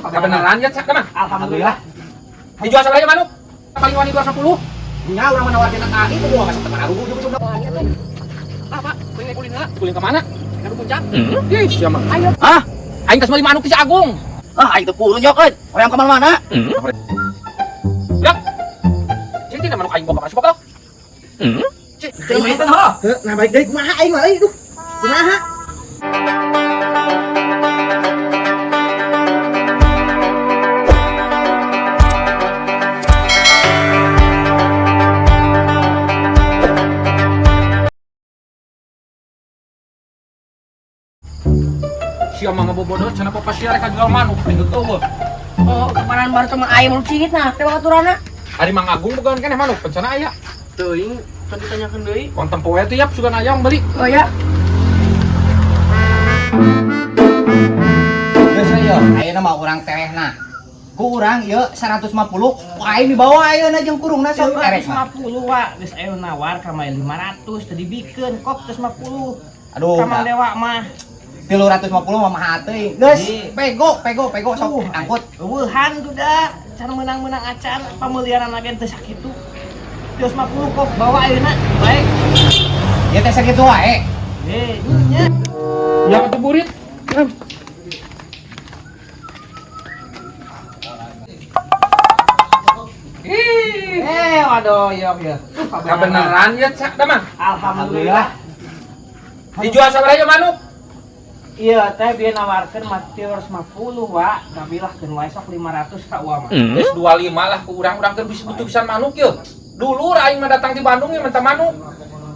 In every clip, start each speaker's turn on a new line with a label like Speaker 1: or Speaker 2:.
Speaker 1: Kebenaran ya, Cak, mah.
Speaker 2: Alhamdulillah.
Speaker 1: Dijual sabar aja manuk. Paling wani 210.
Speaker 2: Nya urang menawarkeun tadi ku gua masuk teman arugu juga.
Speaker 1: Apa? Kuling kulin heula. Kuling ka mana? Ka puncak. Ih, sia mah.
Speaker 2: Ayo.
Speaker 1: Hah? Aing tos meuli manuk ti si Agung.
Speaker 2: Aing teu purun nyokeun. Hoyong ka mana?
Speaker 1: Yak. Cing tina manuk aing boga masuk apa?
Speaker 2: Cing, itu mah. Nah baik deui kumaha aing mah euy. Kumaha?
Speaker 1: Sia mah ngabobodot cenah papa sia rek jual manuk teu teu.
Speaker 3: Oh, kapanan baru sama ayam lu cingit nah, teh baturana.
Speaker 1: Ari Mang Agung bogaan keneh manuk pencana aya.
Speaker 3: Teuing, can ditanyakeun deui.
Speaker 1: Kontem poe teh yap sugan ayam beli.
Speaker 3: Oh ya.
Speaker 2: Geus aya, ayeuna mah urang terehna. Ku urang ieu 150, ku aing dibawa ayeuna jeung kurungna sok erek mah.
Speaker 3: 150 wa, geus aya nawar ka mah 500 teu dibikeun kok geus 50.
Speaker 2: Aduh.
Speaker 3: Ka Mang Dewa mah
Speaker 2: 350 mah mah teuing. Geus, pego sok angkut.
Speaker 3: eueuhan tuh da. Can menang-menang acan pameuliaran agen teu sakitu. 350 kok bawa ayeuna. Baik.
Speaker 2: Ya teh sakitu wae.
Speaker 3: Nya.
Speaker 1: Ya atuh burit.
Speaker 3: Waduh, yok ya.
Speaker 1: Kebenaran ya, Cak, da mah.
Speaker 3: Alhamdulillah.
Speaker 1: Dijual sabar aja manuk.
Speaker 3: Iya, teh bieu nawarkeun mah 350 wa, gabilahkeun wae sok 500 ka uang mah.
Speaker 1: Geus 25 lah ku urang-urang teh bisa butuh pisan manuk ye. Dulur aing mah datang di Bandung ye minta manuk.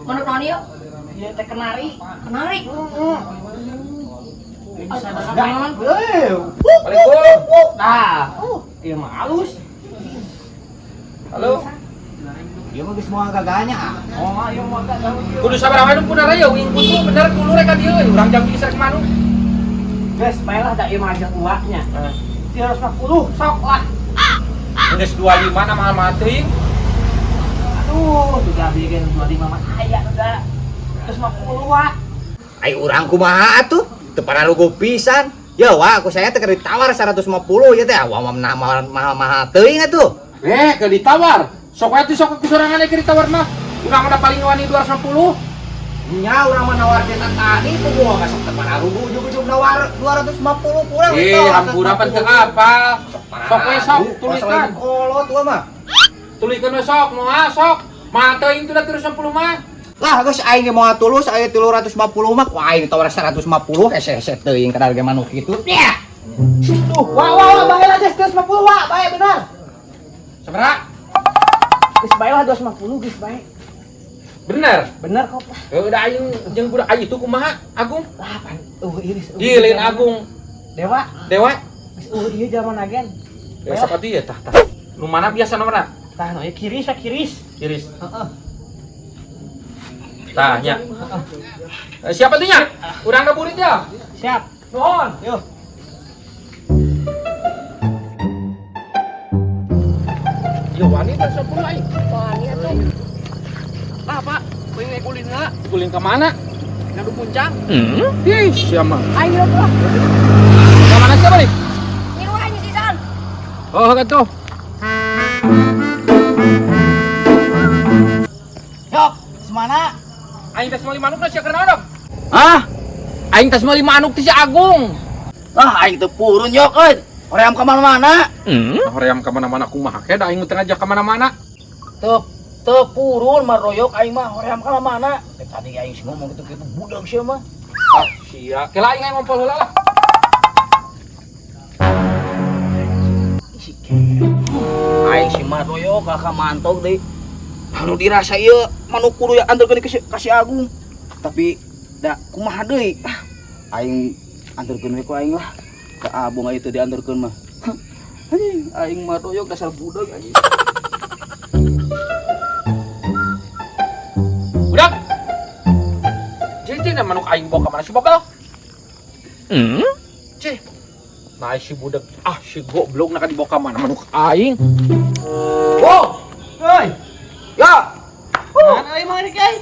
Speaker 3: Manuk naon ieu? Ieu teh kenari. Kenari. Jangan.
Speaker 1: Assalamualaikum.
Speaker 3: Nah, ieu mah halus.
Speaker 1: Halo.
Speaker 2: Ieu mah geus moal gaganya.
Speaker 3: Oh, ieu mah gak tahu.
Speaker 1: Kudu sabar aweun pun ya wing kudu bener dulu rek ka dieu urang jam bisa rek manuk.
Speaker 3: Geus bae lah da ieu mah ajak uaknya. 350 sok lah.
Speaker 1: Geus 25 na mahal teuing.
Speaker 3: Aduh, sudah bikin 25 mah aya udah. 350 wa.
Speaker 2: Ai urang kumaha atuh? Teu pararugu pisan. Ya wah, aku saya teh keur ditawar 150 ya teh. Wah mahal teuing atuh.
Speaker 1: Ke ditawar. Sok wae tuh sok kusorangan keur ditawar mah. Urang mah paling wani 210.
Speaker 2: Nya urang mah nawarkeun tadi ku gua masuk teman arugu ujug-ujug nawar 250 kurang
Speaker 1: Eh, hampura pan teu apal. Sok we sok tuliskan.
Speaker 2: Kolot gua mah.
Speaker 1: Tulikeun we sok moal sok. Mahal teuing teh 310 mah.
Speaker 2: Lah geus aing ge moal tulus aya 350 mah ku aing tawar 150 hese-hese teuing kada ge manuk kitu. Ya.
Speaker 3: Tuh, wah bae lah 350 wa, bae bener.
Speaker 1: Sabaraha?
Speaker 3: Geus bae lah 250 geus bae.
Speaker 1: Bener.
Speaker 3: Bener kok.
Speaker 1: Udah aing jeung budak aing itu kumaha Agung?
Speaker 3: Lah pan. Iris.
Speaker 1: Gileun Agung.
Speaker 3: Dewa.
Speaker 1: Dewa.
Speaker 3: Geus ieu zaman agen.
Speaker 1: Ya sapat ieu tah. Nu mana biasa nomorna?
Speaker 3: Tah, no ieu kiris.
Speaker 1: Kiris.
Speaker 3: Heeh.
Speaker 1: Tah nya. Siapa tuh nya? Urang ngaburit ya?
Speaker 3: Siap.
Speaker 1: Nuhun.
Speaker 3: Yuk.
Speaker 1: Yo wani teh 10 aing.
Speaker 3: Wani atuh. Lah, Pak. Kuing kulin heula.
Speaker 1: Kuling ka mana?
Speaker 3: Ngadu puncak.
Speaker 1: Ih, sia mah.
Speaker 3: Ayo lah.
Speaker 1: Ka mana siapa nih?
Speaker 3: Niru aja sisan.
Speaker 1: Oh, katuh.
Speaker 3: Yok, semana?
Speaker 1: Aing tes meuli manuk sia keur naon?
Speaker 2: Hah?
Speaker 1: Aing tes meuli manuk ti si Agung.
Speaker 2: Ah aing teu purun nyokeun. Hoream ka mana-mana.
Speaker 1: Hoream ka mana-mana kumaha ke da aing teu ngajak ka mana-mana.
Speaker 2: Teu purun mah royok aing mah hoream ka mana. Tadi aing sih ngomong kitu-kitu budak sia mah.
Speaker 1: Ah, sia. Kela aing ngompol heula lah.
Speaker 2: Aing si mah royok ka mantog deui. Anu dirasa ieu manuk kudu ya anterkeun ka si Agung. Tapi da kumaha deui? Aing anterkeun we ku aing lah. Ka abung aya teu dianterkeun mah. Anjing, aing mah royok dasar budak anjing.
Speaker 1: Budak. Jadi manuk aing bawa ka mana si Babel? Cih. Nah si budak, si goblok nak dibawa ka mana manuk aing. Oh,
Speaker 3: Hei.
Speaker 2: Ya.
Speaker 3: Mana aing mah rek ai?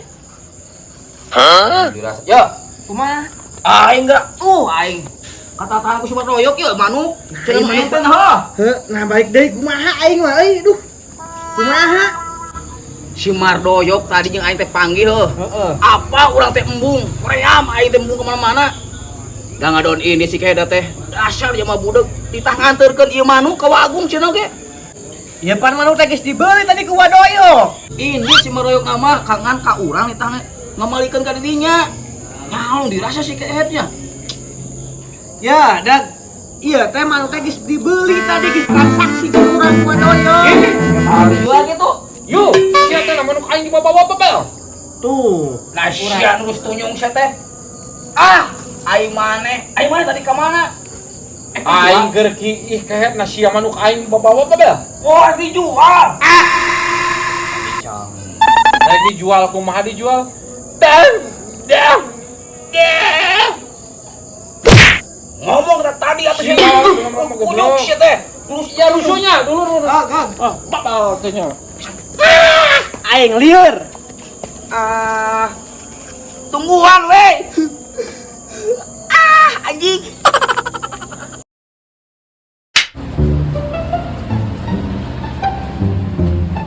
Speaker 2: Dirasa. Ya.
Speaker 3: Kumaha?
Speaker 2: Aing enggak. Aing. kata tahan ku si Mardoyok ya manuk. Cenah
Speaker 3: Aing
Speaker 2: manuk teh heuh.
Speaker 3: Heuh, nah baik deui kumaha aing mah euy, duh. Kumaha?
Speaker 2: Si Mardoyok tadi jeung aing teh panggil heuh.
Speaker 3: Heeh.
Speaker 2: Apa urang teh embung, ream aing teh embung kemana-mana. Da ngadon ini si Keda teh dasar jelema budeuk ditah nganterkeun ieu manuk ka Wagung cenah ge.
Speaker 3: Ya pan manuk teh geus dibeli tadi ku Wadoyo.
Speaker 2: Ini si Mardoyok mah kangen ka urang ditah ngamalikeun ka didinya. Nyaho dirasa si Keetnya.
Speaker 3: Ya, dan iya teh manuk teh geus dibeli tadi geus transaksi ku urang ku Wadoyo.
Speaker 1: Hari
Speaker 2: Jual gitu.
Speaker 1: Yo, sia teh manuk aing dibawa bebel.
Speaker 3: Tuh,
Speaker 2: Nah, sia terus tunyung sia teh. Ah, aing maneh tadi ka mana?
Speaker 1: Aing keur kiih kehet na sia manuk aing bawa bebel.
Speaker 2: Wah, dijual.
Speaker 1: Nah dijual kumaha dijual? Dan.
Speaker 2: Ngomong tadi apa sih?
Speaker 1: Iya, ngomong goblok.
Speaker 2: Kunyung sia teh.
Speaker 1: Terus ya rusuhnya dulu.
Speaker 3: Kang.
Speaker 1: Babal tehnya.
Speaker 3: Aing lieur.
Speaker 2: Tungguan weh. Anjing.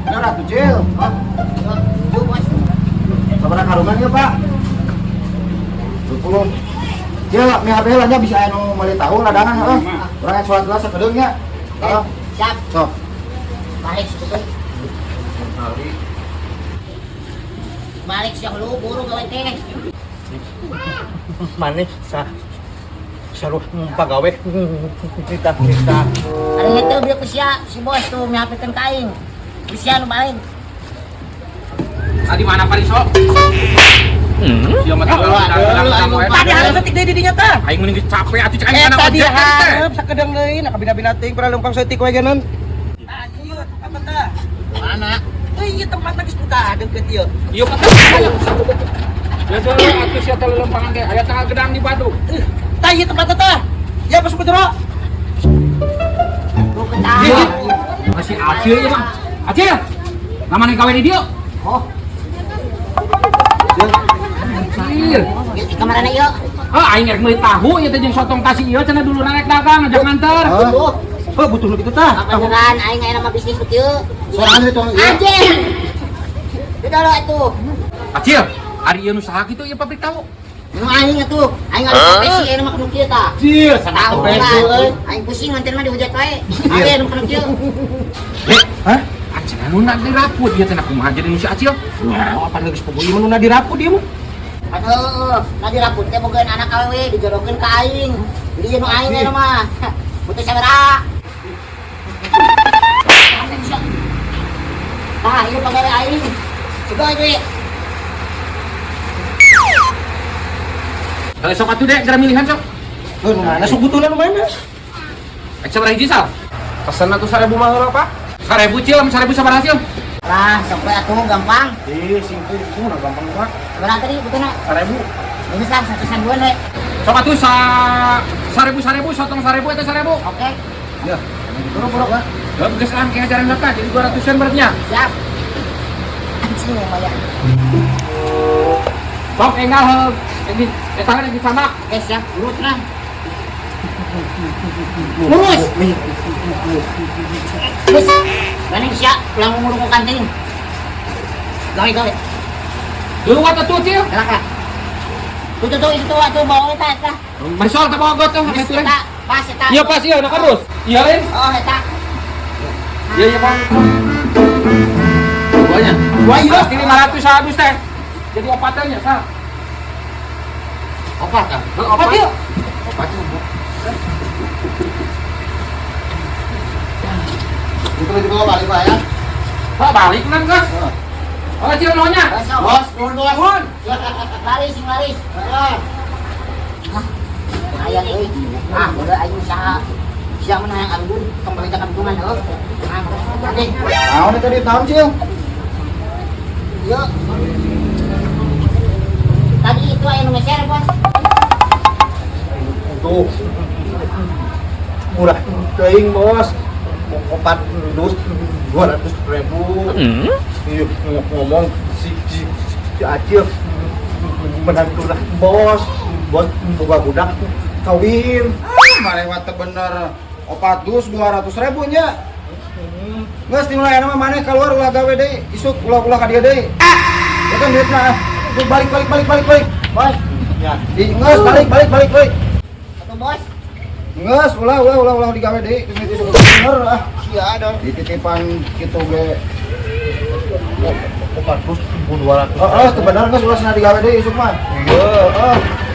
Speaker 4: Ya Ratu Cil. Sabar karungan ya Pak. 20. Cil, mi HP lah bisa anu meuli tahu ladangan heeh. Urang sholat dulu sakedeung nya. Heeh.
Speaker 5: Siap,
Speaker 4: Sok.
Speaker 5: balik sebetulnya. Balik siang lu buru gawe teh.
Speaker 3: Manis saruh pagawe kita.
Speaker 5: Ada itu bieu sia si bos tuh mihapekeun kaing. Sia nu balik.
Speaker 1: Di mana Pariso? Dia mah
Speaker 3: Tadi harus setik deui didinya teh.
Speaker 1: aing mending geus capek atuh cek aing kana
Speaker 3: Tadi
Speaker 1: ojek teh.
Speaker 3: hareup sakedeung deui nah kabina-bina teuing pernah lempang setik we genan. Anjir, apa teh?
Speaker 5: Mana?
Speaker 3: Euy, ieu tempatna geus buka deukeut ieu.
Speaker 1: Ieu kata. Ya teh atuh sia teh lempangan teh aya tanggal gedang di Badung.
Speaker 3: Tah ieu tempatna teh. Ya masuk ke jero.
Speaker 5: Lu ketahu.
Speaker 1: Masih Acil ieu mah. Acil. Lamane gawe di dieu.
Speaker 5: Oh,
Speaker 1: Acil.
Speaker 5: di kamarana yuk.
Speaker 1: Aing rek meuli tahu ieu teh jeung sotong kasih ieu cenah dulu rek dagang ngajak nganter.
Speaker 4: Heeh.
Speaker 3: Oh, butuh nu kitu tah.
Speaker 5: Apa beneran aing aya nama bisnis kieu?
Speaker 4: Sorangan itu.
Speaker 5: Anjing. Tidak lo atuh.
Speaker 1: Acil, ari ieu nu saha kitu ieu pabrik tahu.
Speaker 5: Nu aing atuh. Aing ada profesi aya nama kanu kieu tah.
Speaker 1: Acil,
Speaker 5: Tahu lah, aing pusing nganter mah dihujat wae. Aya nu kanu kieu.
Speaker 1: Hah? Acil anu nak diraput ieu teh kumaha jadi nu si Acil?
Speaker 3: Oh, apa geus pembuli mun na dirapu dieu mah.
Speaker 5: Aduh, tadi rambut teh bogeun anak awewe dijodohkeun ka aing. Jadi nu aing aya mah. Butuh sabaraha. Tah, ieu pagawe aing. Coba duit.
Speaker 1: Kalau sok atuh dek gara milihan sok.
Speaker 3: Heuh, nu mana sok butuhna nu mana?
Speaker 1: Ek sabaraha hiji sal?
Speaker 3: Pesan atuh 1000 mah heula, Pak.
Speaker 1: 1000 cil, 1000 sabaraha cil?
Speaker 5: Lah, sok we atuh gampang.
Speaker 3: Simpul kumaha gampang Pak.
Speaker 5: Berapa tadi butuhna?
Speaker 3: 1000.
Speaker 5: Ini sah 100-an we.
Speaker 1: Sok atuh 1000 sotong 1000 eta 1000.
Speaker 5: Oke.
Speaker 1: Ya.
Speaker 5: Buru-buru.
Speaker 1: Ya geus lan ke ajaran leuka jadi 200-an beratnya.
Speaker 5: Siap. Anjing yang bayar.
Speaker 1: Sok enggal heuh. Ini eta lagi sama.
Speaker 5: Oke, siap. Lurus lah. Lurus. Terus, ganeng siap. Pulang ngurung ke kantin. Gawe.
Speaker 1: Dulu atuh cil.
Speaker 5: Galak lah. Tuh, itu tuh bawa eta.
Speaker 1: Marisol teh bawa got tuh atuh teh.
Speaker 5: Eta, pas eta.
Speaker 1: Iya pas ieu na karus. Iya lain.
Speaker 5: Oh, eta.
Speaker 1: Iya iya Bang. Duanya. Dua iya pasti 500 habis teh. Jadi opatnya sah.
Speaker 4: Opat kan?
Speaker 1: Opat yuk.
Speaker 4: Opat itu. Itu balik Pak ya.
Speaker 1: Pak balik kan gas. Oh cil nonya.
Speaker 5: Besok.
Speaker 4: Bos, nuhun.
Speaker 5: Laris. Ayah euy. Ah, udah aing usaha. Siang mana yang anggun, kembali ke kampungan heuh. Nah, oke.
Speaker 4: Naon itu di tahun Cil?
Speaker 5: Yuk. Tadi itu aya nu nge-share, Bos.
Speaker 4: Tuh. Murah teuing Bos. Opat dus 200.000. Iya ngomong si Acil menantu lah bos boga budak kawin. Mare mah teu bener 400-200 nya. Geus timulai aya mah maneh keluar ulah gawe deui, isuk ulah ka dieu deui. Ya kan duitna. Balik.
Speaker 5: Bos,
Speaker 4: Ya, geus balik.
Speaker 5: atau bos?
Speaker 4: Geus ulah digawe deui, geus isuk bener ah.
Speaker 5: Sia dong.
Speaker 4: Dititipan kitu ge.
Speaker 1: 400.200.
Speaker 4: Heeh, teu bener geus ulah sana digawe deui isuk mah.
Speaker 1: Iya.
Speaker 4: Heeh.